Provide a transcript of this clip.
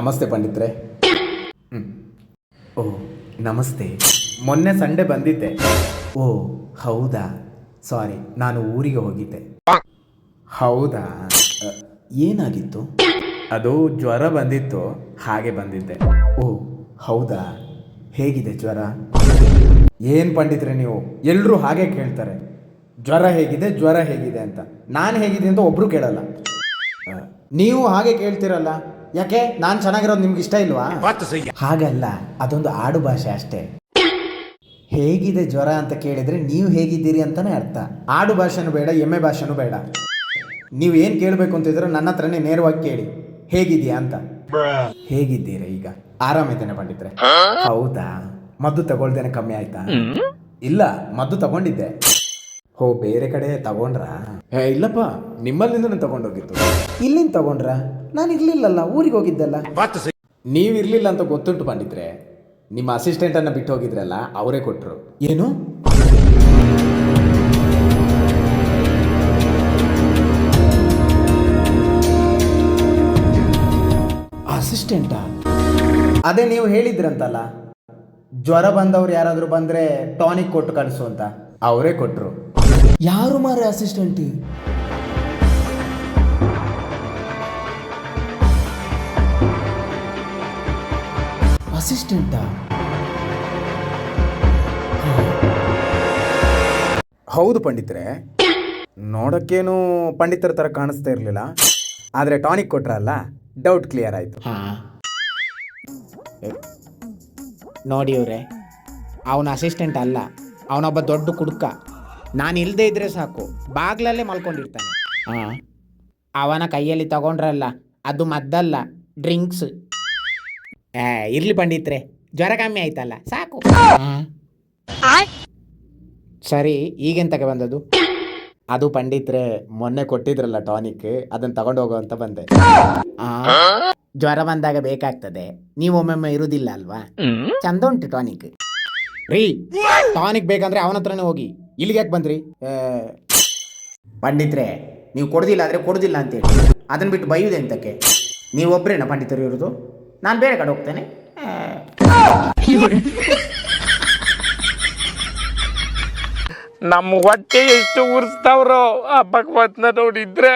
ನಮಸ್ತೆ ಪಂಡಿತ್ರೆ. ಓ ನಮಸ್ತೆ. ಮೊನ್ನೆ ಸಂಡೇ ಬಂದಿದ್ದೆ. ಓ ಹೌದಾ, ಸಾರಿ, ನಾನು ಊರಿಗೆ ಹೋಗಿದ್ದೆ. ಹೌದಾ, ಏನಾಗಿತ್ತು? ಅದು ಜ್ವರ ಬಂದಿತ್ತು, ಹಾಗೆ ಬಂದಿದ್ದೆ. ಓ ಹೌದಾ, ಹೇಗಿದೆ ಜ್ವರ? ಏನು ಪಂಡಿತ್ರೆ ನೀವು, ಎಲ್ಲರೂ ಹಾಗೆ ಕೇಳ್ತಾರೆ, ಜ್ವರ ಹೇಗಿದೆ ಜ್ವರ ಹೇಗಿದೆ ಅಂತ. ನಾನು ಹೇಗಿದೆ ಅಂತ ಒಬ್ಬರು ಕೇಳಲ್ಲ. ನೀವು ಹಾಗೆ ಕೇಳ್ತಿರಲ್ಲ, ಯಾಕೆ? ನಾನು ಚೆನ್ನಾಗಿರೋದು ನಿಮ್ಗೆ ಇಷ್ಟ ಇಲ್ವಾ? ಹಾಗಲ್ಲ, ಅದೊಂದು ಆಡು ಭಾಷೆ ಅಷ್ಟೇ. ಹೇಗಿದೆ ಜ್ವರ ಅಂತ ಕೇಳಿದರೆ ನೀವು ಹೇಗಿದ್ದೀರಿ ಅಂತಲೇ ಅರ್ಥ. ಆಡು ಭಾಷೆನೂ ಬೇಡ, ಎಮ್ಮೆ ಭಾಷೆನೂ ಬೇಡ. ನೀವು ಏನು ಕೇಳಬೇಕು ಅಂತಿದ್ರೆ ನನ್ನ ಹತ್ರನೇ ನೇರವಾಗಿ ಕೇಳಿ, ಹೇಗಿದೆಯಾ ಅಂತ. ಹೇಗಿದ್ದೀರಾ ಈಗ? ಆರಾಮಿದ್ದೇನೆ ಪಂಡಿತ್ರೆ. ಹೌದಾ, ಮದ್ದು ತಗೊಳ್ದೇನೆ ಕಮ್ಮಿ ಆಯ್ತಾ? ಇಲ್ಲ, ಮದ್ದು ತಗೊಂಡಿದ್ದೆ. ಹೋ, ಬೇರೆ ಕಡೆ ತಗೊಂಡ್ರಾ? ಇಲ್ಲಪ್ಪ, ನಿಮ್ಮಲ್ಲಿಂದನೇ ತಗೊಂಡೋಗಿತ್ತು. ಇಲ್ಲಿಂದ ತಗೊಂಡ್ರ? ನಾನು ಇರ್ಲಿಲ್ಲಲ್ಲ, ಊರಿಗೆ ಹೋಗಿದ್ದೆಲ್ಲ. ನೀವು ಇರ್ಲಿಲ್ಲ ಅಂತ ಗೊತ್ತುಂಟು ಪಂಡಿತ್ರೆ. ನಿಮ್ಮ ಅಸಿಸ್ಟೆಂಟನ್ನು ಬಿಟ್ಟು ಹೋಗಿದ್ರಲ್ಲ, ಅವರೇ ಕೊಟ್ಟರು. ಏನು? ಅಸಿಸ್ಟೆಂಟಾ? ಅದೇ ನೀವು ಹೇಳಿದ್ರಂತಲ್ಲ, ಜ್ವರ ಬಂದವ್ರು ಯಾರಾದರೂ ಬಂದರೆ ಟಾನಿಕ್ ಕೊಟ್ಟು ಕಳಿಸು ಅಂತ. ಅವರೇ ಕೊಟ್ಟರು. ಯಾರು ಮಾರೆ ಅಸಿಸ್ಟೆಂಟ್? ಅಸಿಸ್ಟೆಂಟಾ? ಹೌದು ಪಂಡಿತ್ರೆ, ನೋಡೋಕ್ಕೇನು ಪಂಡಿತರ ಥರ ಕಾಣಿಸ್ತಾ ಇರಲಿಲ್ಲ, ಆದರೆ ಟಾನಿಕ್ ಕೊಟ್ರಲ್ಲ, ಡೌಟ್ ಕ್ಲಿಯರ್ ಆಯಿತು. ನೋಡಿ ಇವ್ರೆ, ಅವನ ಅಸಿಸ್ಟೆಂಟ್ ಅಲ್ಲ, ಅವನೊಬ್ಬ ದೊಡ್ಡ ಕುಡುಕ. ನಾನು ಇಲ್ಲದೆ ಇದ್ರೆ ಸಾಕು, ಬಾಗ್ಲಲ್ಲೇ ಮಲ್ಕೊಂಡಿರ್ತಾನೆ. ಅವನ ಕೈಯಲ್ಲಿ ತಗೊಂಡ್ರಲ್ಲ, ಅದು ಮದ್ದಲ್ಲ, ಡ್ರಿಂಕ್ಸ್. ಇರ್ಲಿ ಪಂಡಿತ್ರೆ, ಜ್ವರ ಕಮ್ಮಿ ಆಯ್ತಲ್ಲ, ಸಾಕು. ಸರಿ, ಈಗೆಂತಕ್ಕೆ ಬಂದದ್ದು? ಅದು ಪಂಡಿತ್ರೆ, ಮೊನ್ನೆ ಕೊಟ್ಟಿದ್ರಲ್ಲ ಟಾನಿಕ್, ಅದನ್ನು ತಗೊಂಡು ಹೋಗೋ ಅಂತ ಬಂದೆ. ಜ್ವರ ಬಂದಾಗ ಬೇಕಾಗ್ತದೆ, ನೀವು ಒಮ್ಮೊಮ್ಮೆ ಇರುವುದಿಲ್ಲ ಅಲ್ವಾ? ಚಂದ ಉಂಟು ಟಾನಿಕ್. ರೀ, ಟಾನಿಕ್ ಬೇಕಂದ್ರೆ ಅವನ ಹತ್ರನೇ ಹೋಗಿ, ಇಲ್ಲಿಗೆ ಯಾಕೆ ಬಂದ್ರಿ? ಪಂಡಿತ್ರೆ, ನೀವು ಕೊಡೋದಿಲ್ಲ ಆದರೆ ಕೊಡೋದಿಲ್ಲ ಅಂತೇಳಿ, ಅದನ್ನು ಬಿಟ್ಟು ಬೈಯುವುದೇ ಅಂತಕ್ಕೆ? ನೀವು ಒಬ್ಬರೇನ ಪಂಡಿತರು ಇರೋದು? ನಾನು ಬೇರೆ ಕಡೆ ಹೋಗ್ತೇನೆ. ನಮ್ಮ ಹೊಟ್ಟೆ ಎಷ್ಟು ಉರಿಸ್ತಾವ್ರೋ ಆ ಭಗವಂತನ ನೋಡಿದ್ರೆ.